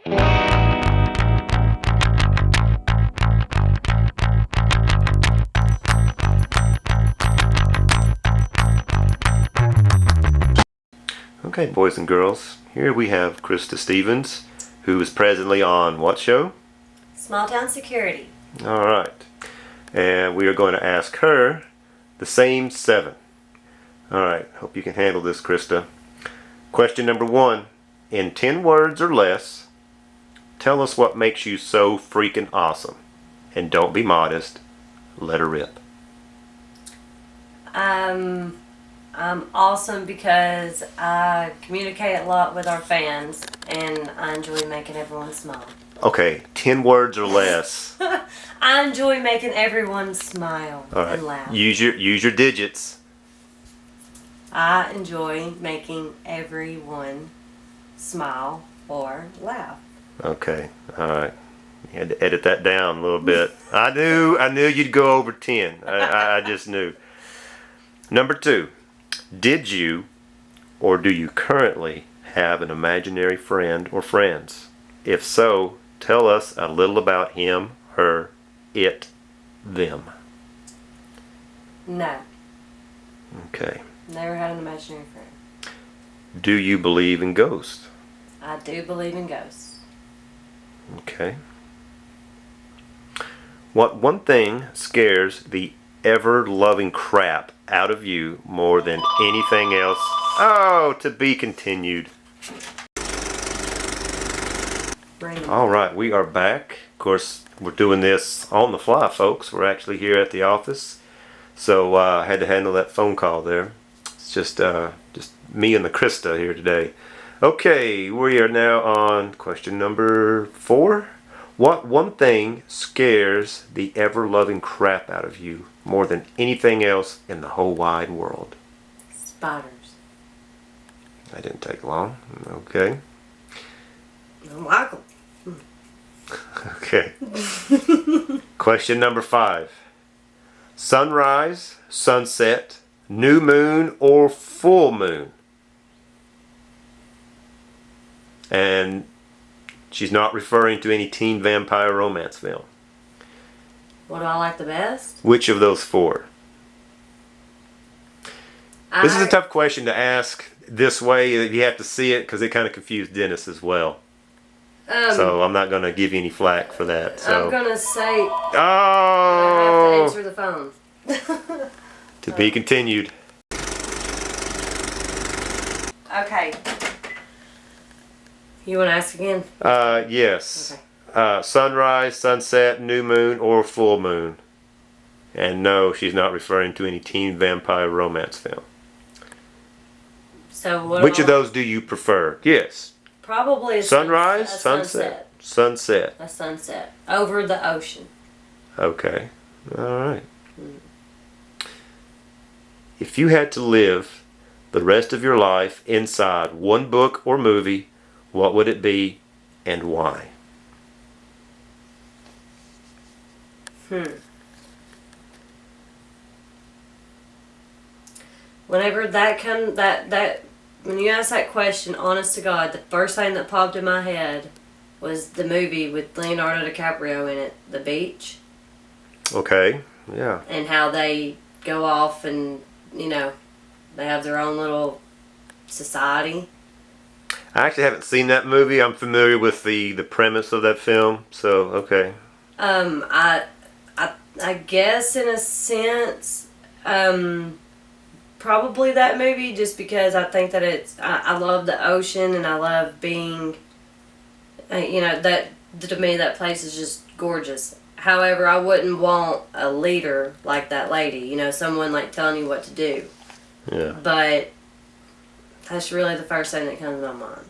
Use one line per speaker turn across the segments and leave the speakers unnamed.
Okay, boys and girls, here we have Christa Stevens, who is presently on what show?
Small Town Security.
Alright, and we are going to ask her the same 7. Alright, hope you can handle this, Christa. Question number 1. In 10 words or less, tell us what makes you so freaking awesome. And don't be modest, let her rip.
I'm awesome because I communicate a lot with our fans and I enjoy making everyone smile.
Okay, 10 words or less.
I enjoy making everyone smile and laugh.
Use your digits.
I enjoy making everyone smile or laugh.
Okay, alright. You had to edit that down a little bit. I knew you'd go over 10. I just knew. Number 2. Did you or do you currently have an imaginary friend or friends? If so, tell us a little about him, her, it, them.
No.
Okay.
Never had an imaginary friend.
Do you believe in ghosts?
I do believe in ghosts.
Okay. What one thing scares the ever-loving crap out of you more than anything else? Oh, to be continued. Alright, we are back. Of course, we're doing this on the fly, folks. We're actually here at the office. So I had to handle that phone call there. It's just me and the Christa here today. Okay, we are now on question number 4. What one thing scares the ever-loving crap out of you more than anything else in the whole wide world?
Spiders.
That didn't take long. Okay.
I like them.
Okay. Question number 5. Sunrise, sunset, new moon, or full moon? And she's not referring to any teen vampire romance film.
What do I like the best?
Which of those 4? This is a tough question to ask this way. You have to see it because it kind of confused Dennis as well. So I'm not going to give you any flack for that. So.
I'm going to say
Oh!
I have to answer the phone.
To be continued.
Okay. You want to ask again?
Yes.
Okay.
Sunrise, sunset, new moon, or full moon? And no, she's not referring to any teen vampire romance film.
So what?
Which of those do you prefer? Yes.
Probably a
sunrise,
a
sunset. Sunset.
A sunset over the ocean.
Okay. All right. If you had to live the rest of your life inside one book or movie, what would it be and why?
Whenever when you asked that question, honest to God, the first thing that popped in my head was the movie with Leonardo DiCaprio in it, The Beach.
Okay, yeah.
And how they go off and, they have their own little society.
I actually haven't seen that movie. I'm familiar with the premise of that film, so okay.
I guess in a sense, probably that movie, just because I think that I love the ocean and I love being, that to me that place is just gorgeous. However, I wouldn't want a leader like that lady, someone like telling you what to do.
Yeah.
But that's really the first thing that comes to my mind.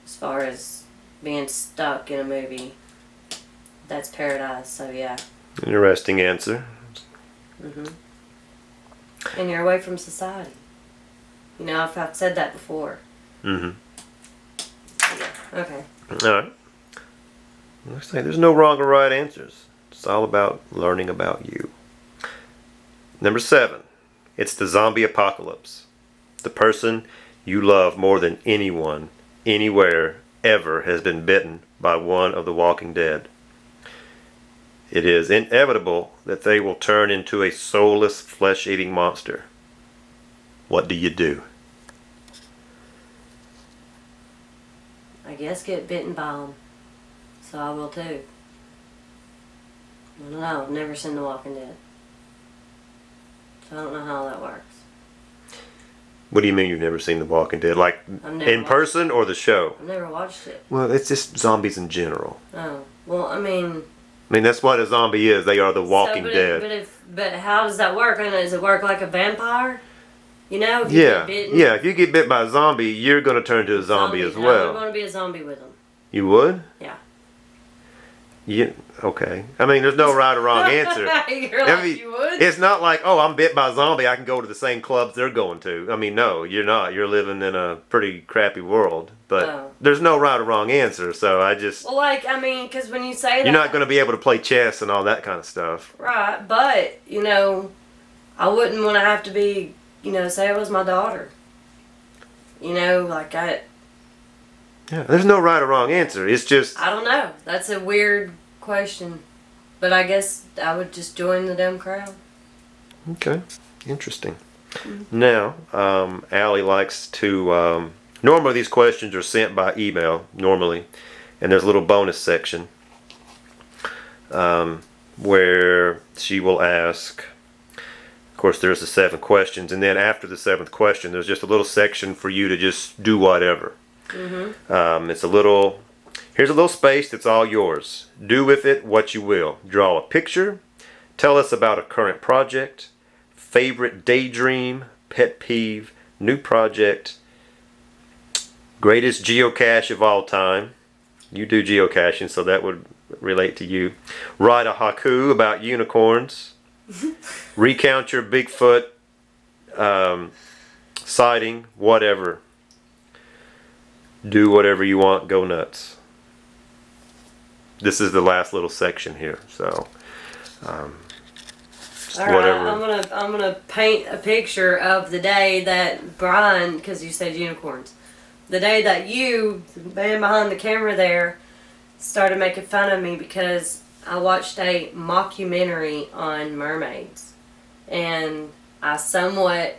As far as being stuck in a movie, that's paradise, so yeah.
Interesting answer.
And you're away from society. I've said that before. Yeah. Okay.
Alright. Looks like there's no wrong or right answers. It's all about learning about you. Number 7. It's the zombie apocalypse. The person you love more than anyone, anywhere, ever has been bitten by one of the walking dead, it is inevitable that they will turn into a soulless, flesh-eating monster. What do you do?
I guess get bitten by them. So I will too. I don't know. I've never seen The Walking Dead. So I don't know how that works.
What do you mean you've never seen The Walking Dead? Like in person or the show?
I've never watched it.
Well, it's just zombies in general.
Oh. Well, I mean,
that's what a zombie is. They are the walking dead.
But how does that work? I mean, does it work like a vampire? You know? If you
Yeah.
get bitten,
Yeah, if you get bit by a zombie, you're going to turn into a zombie as well.
I would want to be a zombie with them.
You would?
Yeah.
Yeah. Okay. I mean, there's no right or wrong answer.
You're like, you would?
It's not like, oh, I'm bit by a zombie, I can go to the same clubs they're going to. I mean, no, you're not. You're living in a pretty crappy world. But there's no right or wrong answer, so I just...
Well, like, I mean, because when you say that...
You're not going to be able to play chess and all that kind of stuff.
Right, but, you know, I wouldn't want to have to be, you know, say it was my daughter. You know, like
Yeah, there's no right or wrong answer. It's just...
I don't know. That's a weird question. But I guess I would just join the dumb crowd.
Okay. Interesting. Now, Allie likes to... normally these questions are sent by email, normally. And there's a little bonus section where she will ask... Of course, there's the 7 questions. And then after the 7th question, there's just a little section for you to just do whatever. It's a little... Here's a little space that's all yours. Do with it what you will. Draw a picture. Tell us about a current project. Favorite daydream. Pet peeve. New project. Greatest geocache of all time. You do geocaching, so that would relate to you. Write a haiku about unicorns. Recount your Bigfoot sighting. Whatever. Do whatever you want. Go nuts. This is the last little section here, so
all right, I'm gonna paint a picture of the day that Brian, because you said unicorns, the day that you, the man behind the camera there, started making fun of me because I watched a mockumentary on mermaids, and I somewhat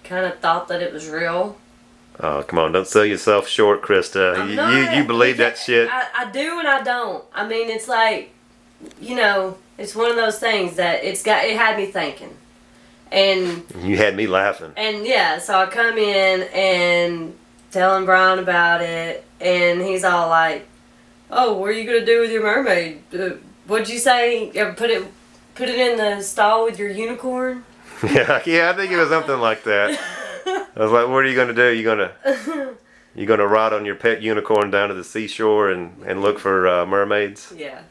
kind of thought that it was real.
Oh, come on, don't sell yourself short, Christa. You believe that shit?
I do and I don't. I mean, it's like, you know, it's one of those things that it had me thinking. And
you had me laughing.
And yeah, so I come in and telling Brian about it, and he's all like, "Oh, what are you gonna do with your mermaid? What'd you say? Put it in the stall with your unicorn?"
Yeah, I think it was something like that. I was like, what are you going to do? You gonna ride on your pet unicorn down to the seashore and look for mermaids?
Yeah.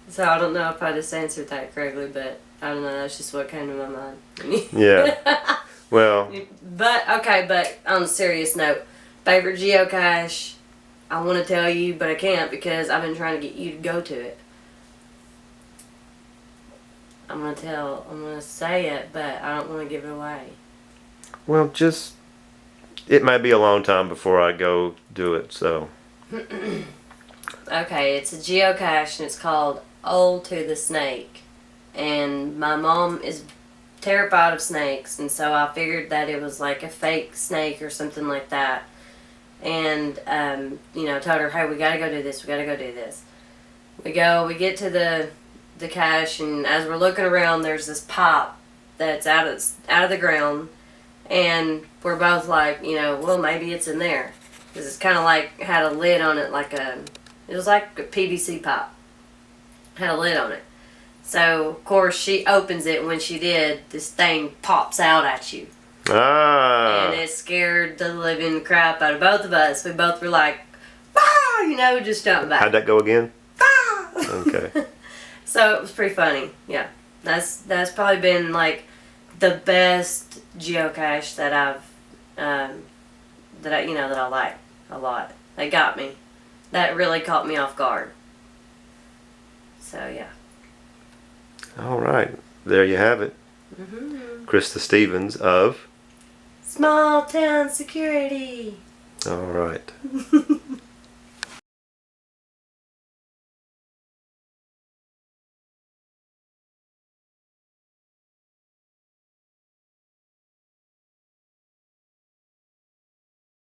So I don't know if I just answered that correctly, but I don't know. That's just what came to my mind.
Yeah. Well.
But on a serious note, favorite geocache, I want to tell you, but I can't because I've been trying to get you to go to it. I'm gonna say it, but I don't want to give it away.
Well, it might be a long time before I go do it, so.
Okay, it's a geocache and it's called Old to the Snake. And my mom is terrified of snakes, and so I figured that it was like a fake snake or something like that. And, told her, hey, we gotta go do this, We get to the cache, and as we're looking around, there's this pipe that's out of the ground. And we're both like, well, maybe it's in there. Because it's kind of like, had a lid on it, it was like a PVC pipe. Had a lid on it. So, of course, she opens it, and when she did, this thing pops out at you.
Ah.
And it scared the living crap out of both of us. We both were like, ah, just jumping back.
How'd that go again?
Ah!
Okay.
So, it was pretty funny. Yeah. That's probably been, the best geocache that I like a lot. They got me. That really caught me off guard. So yeah.
All right, there you have it. Christa Stevens of
Small Town Security.
All right.